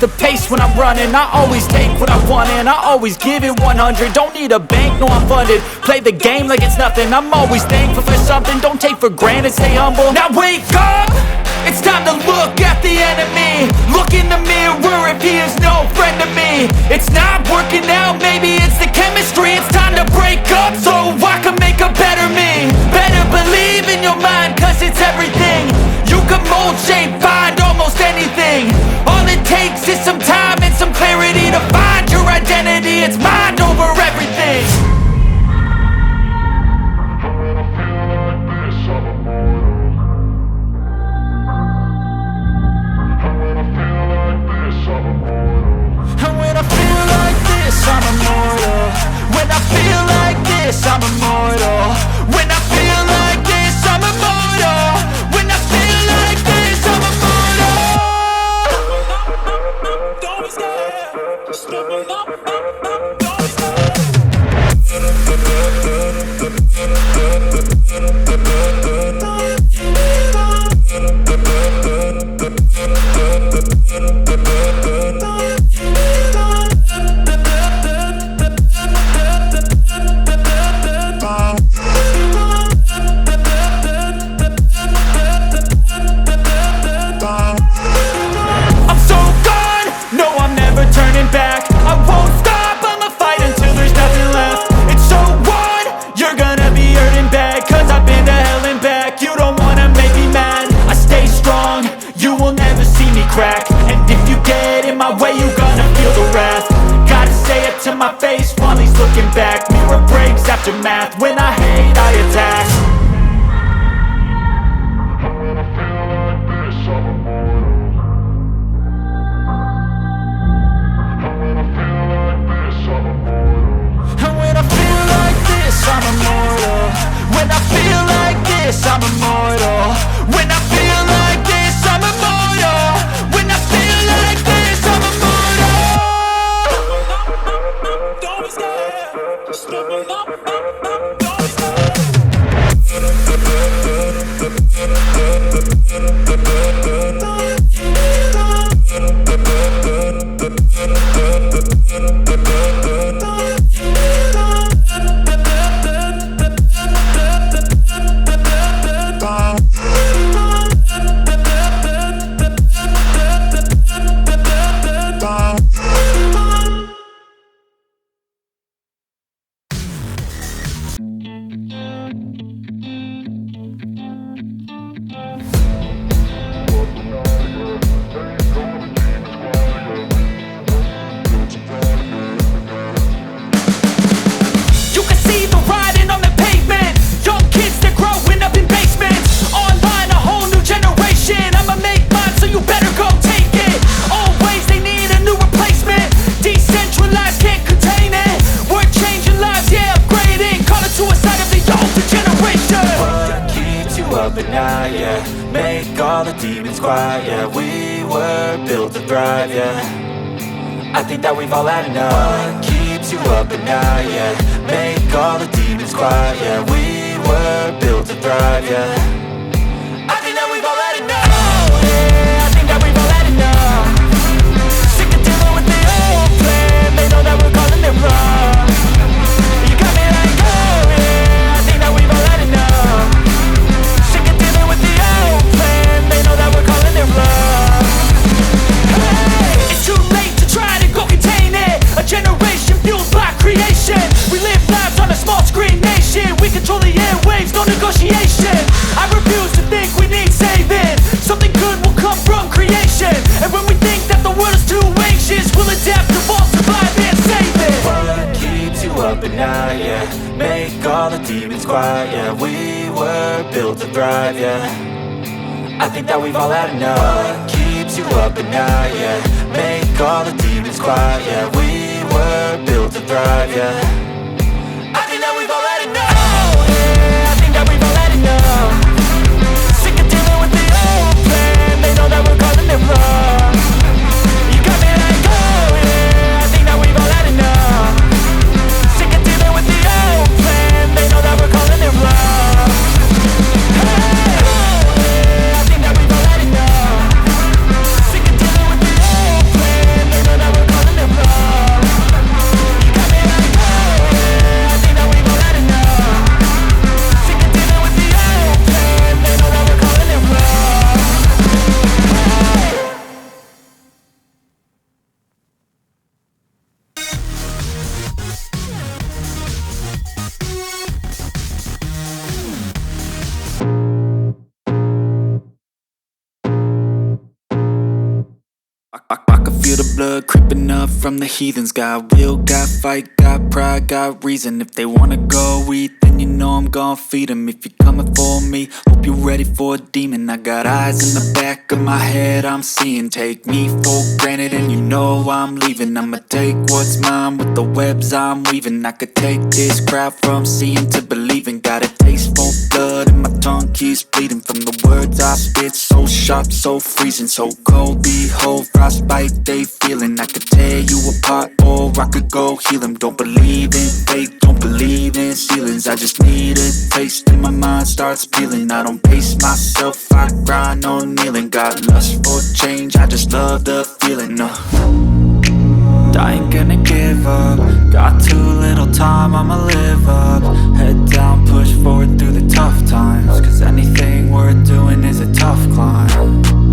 the pace when I'm running. I always take what I want and I always give it 100. Don't need a bank, no I'm funded. Play the game like it's nothing. I'm always thankful for something. Don't take for granted, stay humble. Now wake up! It's time to look at the enemy. Look in the mirror if he is no friend to me. It's not working out, maybe it's the chemistry. It's time to break up so I can make a better me. Better believe in your mind, cause it's everything. You can mold, shape, find almost anything. All it takes is some time and some clarity to find your identity. It's mind over everything. I'm immortal. When I feel like this, I'm immortal. When I feel like this, I'm immortal. When I feel like this, I'm immortal. Don't be scared. Just step up. To my face while he's looking back. Mirror breaks after math. When I hate, I attack. When I feel like this, I'm immortal. When I feel like this, I'm immortal. When I feel like this, I'm immortal. When I feel like this, I'm immortal. When I feel like this, I'm immortal. When I feel like this, I'm immortal. Don't be scared. Just step up. Don't be scared. All the demons quiet, yeah. We were built to thrive, yeah. I think that we've all had enough. What keeps you up at night, yeah. Make all the demons quiet, yeah. We were built to thrive, yeah. I think that we've all had enough, yeah. I think that we've all had enough. Sick of dealing with the old plan. They know that we're calling it wrong. You got me like, oh yeah. I think that we've all had enough. Sick of dealing with the old plan. They know that we're calling it love. Hey, it's too late to try to go contain it. A generation fueled by creation. We live lives on a small screen nation. We control the airwaves, no negotiation. I refuse to think we need saving. Something good will come from creation. And when we think that the world is too anxious, we'll adapt, evolve, survive and save it. What keeps you up at night, yeah. Make all the demons quiet, yeah. We were built to thrive, yeah. I think that we've all had enough. What keeps you up at night, yeah. Make all the demons quiet, yeah. We were built to thrive, yeah. I think that we've all had enough, yeah. I think that we've all had enough. Sick of dealing with the old plan. They know that we're calling it wrong. You got me like, oh yeah. I think that we've all had enough. Sick of dealing with the old plan. They know that we're calling it wrong. Hey, I think that we've all had enough. Sick of dealing with the old plan. feel the blood creeping up from the heathens. Got will, got fight, got pride, got reason. If they wanna go eat, then you know I'm gon' feed them. If you're coming for me, hope you're ready for a demon. I got eyes in the back of my head, I'm seeing. Take me for granted and you know I'm leaving. I'ma take what's mine with the webs I'm weaving. I could take this crowd from seeing to believing. Got a taste for blood and my tongue keeps bleeding from the words I spit. So sharp, so freezing, so cold. Behold, frostbite they feeling. I could tear you apart or I could go heal them. Don't believe in fate, don't believe in ceilings. I just need a taste and my mind starts peeling. I don't pace myself, I grind on kneeling. Got lust for change, I just love the feeling. I ain't gonna give up. Got too little time, I'ma live up. Head down, push forward through the tough times. Cause anything worth doing is a tough climb.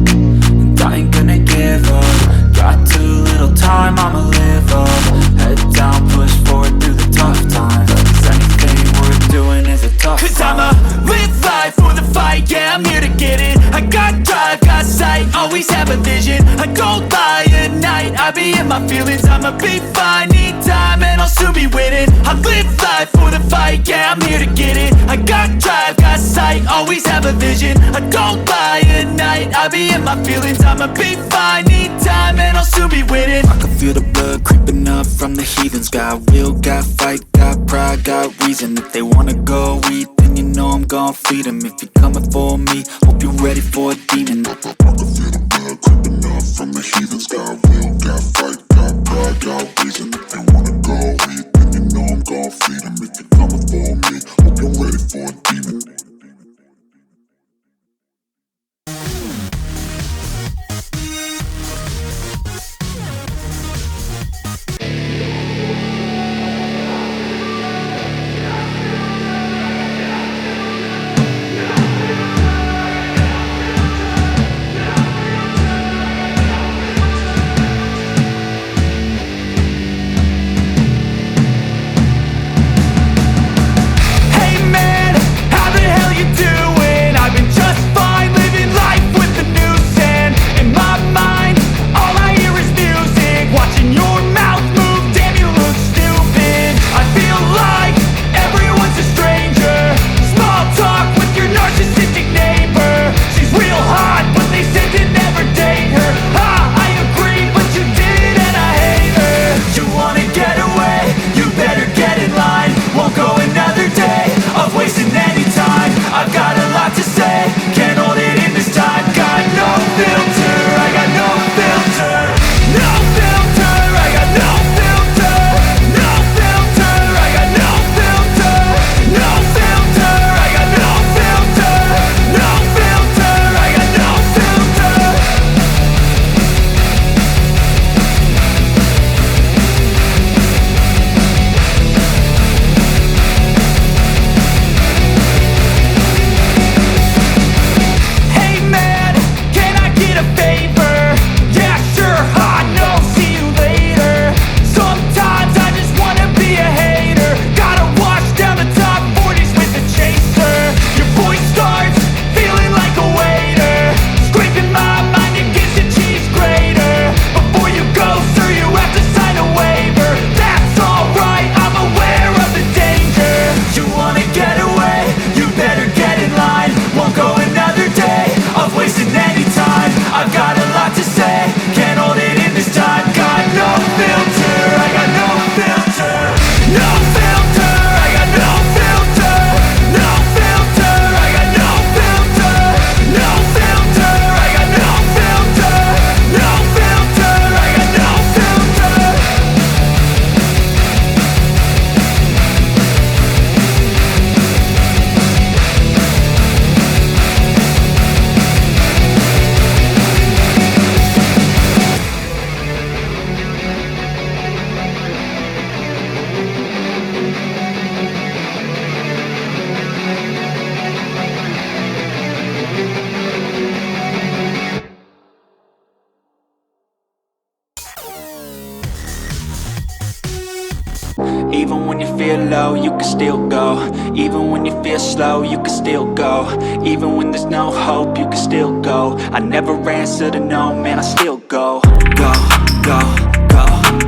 And I ain't gonna give up. Got too little time, I'ma live up. Head down, push forward through the tough times. Cause anything worth doing is a tough climb. Cause I'ma live life for the fight, yeah, I'm here to get it. I got drive, got sight, always have a vision. I don't lie at night, I be in my feelings. I'ma be fine, need time, and I'll soon be winning. I live life for the fight, yeah, I'm here to get it. I got drive, got sight, always have a vision. I don't lie at night, I be in my feelings. I'ma be fine, need time, and I'll soon be winning. I can feel the blood creeping up from the heathens. Got will, got fight, got pride, got reason. If they wanna go eat, then you know I'm gon' feed them. If you're coming for me, hope you're ready for a demon. I can feel the blood creeping up from the heathens. Got will, got fight, got pride, got reason. If they wanna go eat, then you know I'm gon' feed them. If you're coming for me, hope you're ready for a demon. Even when you feel low, you can still go. Even when you feel slow, you can still go. Even when there's no hope, you can still go. I never answer to no, man, I still go. Go, go, go,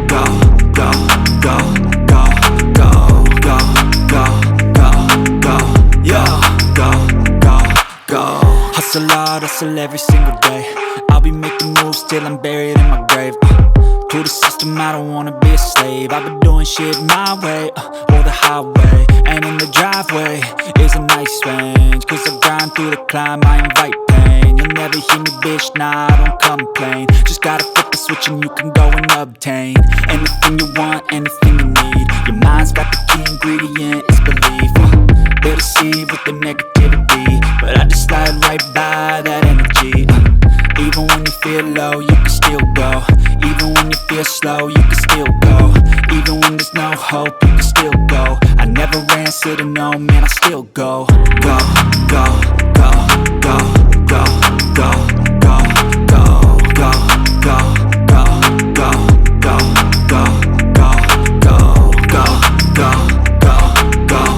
go, go, go, go, go, go, go, go, go, yo, go, go, go. Hustle hard, hustle every single day. I'll be making moves till I'm buried in my grave. To the system, I don't wanna be a slave. I've been doing shit my way, or the highway. And in the driveway is a nice range, cause I grind through the climb, I invite pain. You'll never hear me, bitch, nah, I don't complain. Just gotta flip the switch and you can go and obtain anything you want, anything you need. Your mind's got the key ingredient, it's belief. They deceive with the negativity, but I just slide right by that energy. Even when you feel low, you can still go. Even when you feel slow, you can still go. Even when there's no hope, you can still go. I never answer to no, man, I still go. Go, go, go, go, go, go, go, go, go, go, go, go, go, go, go, go, go,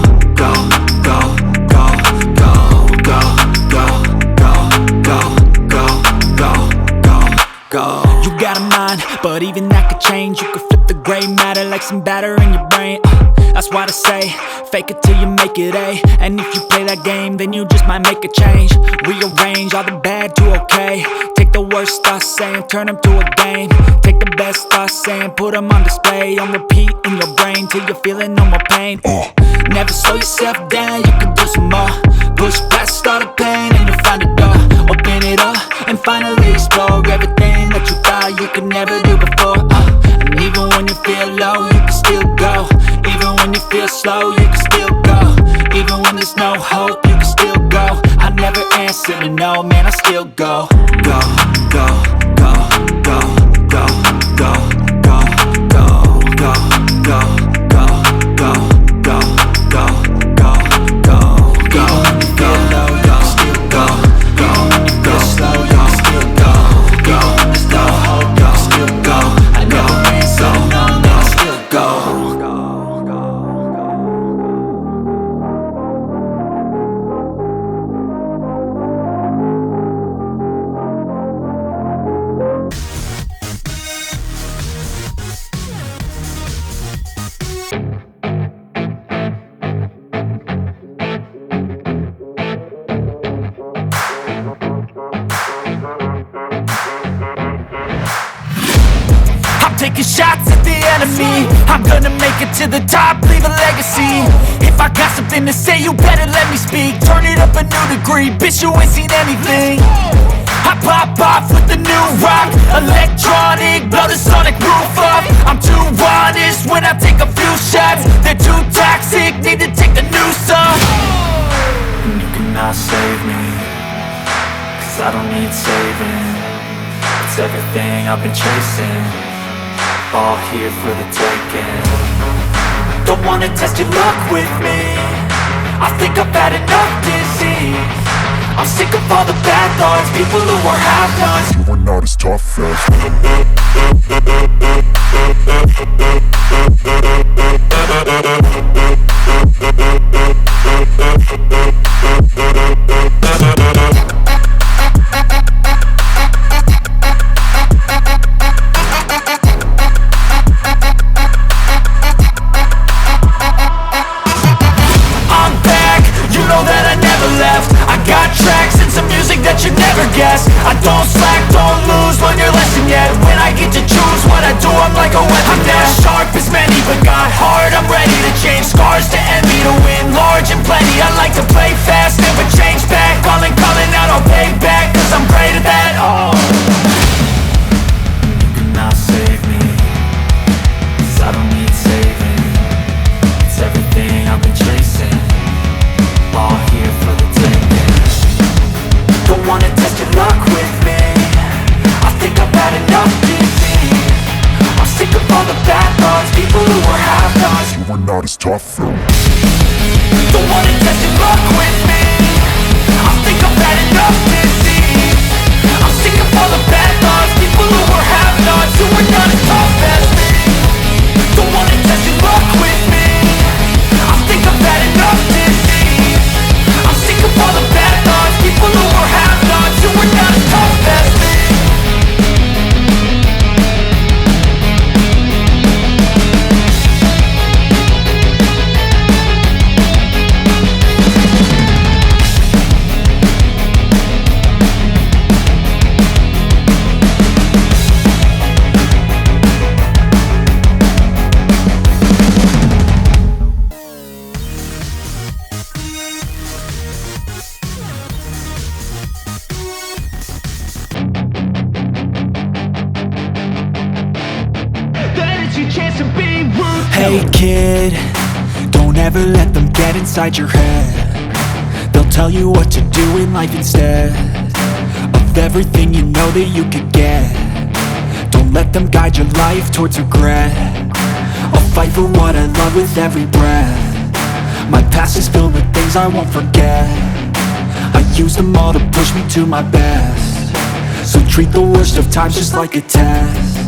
go, go, go. You got a mind, but even that could change. You could flip the gray matter like some batter in your brain. That's why they say, fake it till you make it A. And if you play that game, then you just might make a change. Rearrange all the bad to okay. Take the worst thoughts saying, turn them to a game. Take the best thoughts saying, put them on display. On repeat in your brain till you're feeling no more pain. Never slow yourself down, you can do some more. Push past all the pain and you'll find a door. Open it up and finally explore everything that you thought you could never do before. And even when you feel low, you can still go. Even when you feel slow, you can still go. Even when there's no hope, you can still go. I never answer to no, man, I still go. Go, go, go, go, go, go, go, go, go, go, go, go, go, go, go, go, go. Even when you feel low, you can still go. Even when you feel slow, you can still go. Even when there's no hope, you can still go. I never answer to no, man, I still go. Taking shots at the enemy, I'm gonna make it to the top, leave a legacy. If I got something to say, you better let me speak. Turn it up a new degree, bitch, you ain't seen anything. I pop off with the new rock, electronic, blow the sonic roof up. I'm too honest when I take a few shots. They're too toxic, need to take the noose off. And you cannot save me, cause I don't need saving. It's everything I've been chasing, all here for the taking. Don't wanna test your luck with me, I think I've had enough disease. I'm sick of all the bad thoughts, people who are half-nots. You are not as tough I don't slack, don't lose, learn your lesson yet. When I get to choose what I do, I'm like a weapon. I'm not sharp as many, but got hard, I'm ready to change. Scars to envy, to win large and plenty. I like to play fast, never change back. Calling out, I'll pay back, cause I'm great at that. You cannot save me, cause I don't need saving. It's everything I've been chasing, all here for the taking. Don't wanna test your luck with me, I think I've had enough disease. I'm sick of all the bad thoughts, people who are half-nots. You are not as tough Don't wanna test your luck with me, I think I've had enough disease. I'm sick of all the bad thoughts, people who are half-nots, who are not as tough as me. Don't wanna test your luck with me, I think I've had enough disease. I'm sick of all the bad thoughts, people who are half-nots, who are not as tough as me. chance to be ruthless. Hey kid, don't ever let them get inside your head. They'll tell you what to do in life instead of everything you know that you could get. Don't let them guide your life towards regret. I'll fight for what I love with every breath. My past is filled with things I won't forget. I use them all to push me to my best. So treat the worst of times just like a test.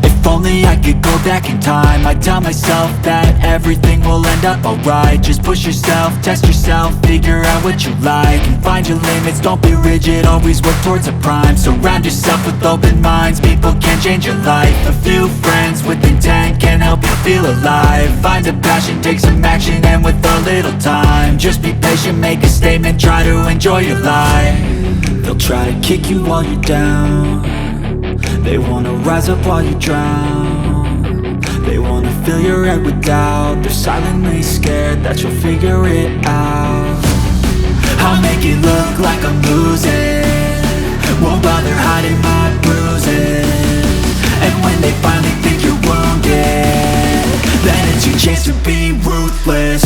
If only I could go back in time, I'd tell myself that everything will end up alright. Just push yourself, test yourself, figure out what you like, and find your limits, don't be rigid, always work towards a prime. Surround yourself with open minds, people can change your life. A few friends with intent can help you feel alive. Find a passion, take some action, and with a little time, just be patient, make a statement, try to enjoy your life. They'll try to kick you while you're down. They wanna rise up while you drown. They wanna fill your head with doubt. They're silently scared that you'll figure it out. I'll make it look like I'm losing, won't bother hiding my bruises. And when they finally think you're wounded, then it's your chance to be ruthless.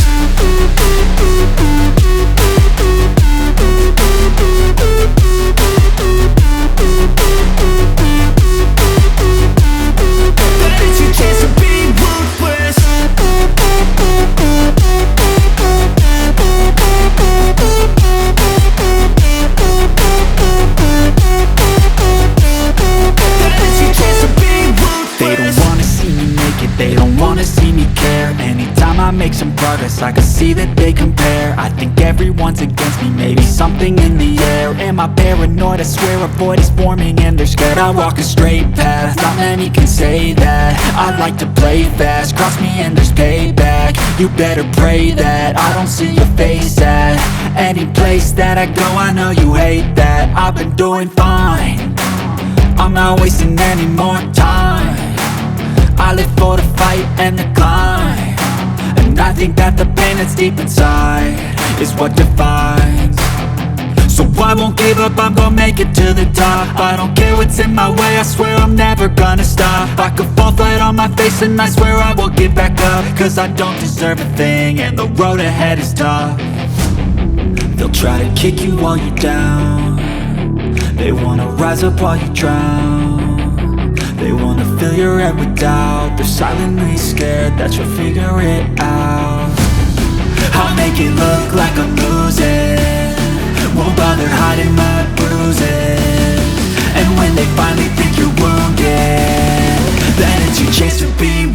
I make some progress, I can see that they compare. I think everyone's against me, maybe something in the air. Am I paranoid? I swear a void is forming and they're scared. I walk a straight path, not many can say that. I like to play fast, cross me and there's payback. You better pray that I don't see your face at any place that I go. I know you hate that. I've been doing fine, I'm not wasting any more time. I live for the fight and the climb, and I think that the pain that's deep inside is what defines. So I won't give up, I'm gonna make it to the top. I don't care what's in my way, I swear I'm never gonna stop. I could fall flat on my face and I swear I will get back up, cause I don't deserve a thing and the road ahead is tough. They'll try to kick you while you're down. They wanna rise up while you drown. They wanna fill your head with doubt. They're silently scared that you'll figure it out. I'll make it look like I'm losing, won't bother hiding my bruises. And when they finally think you're wounded, then it's your chance to be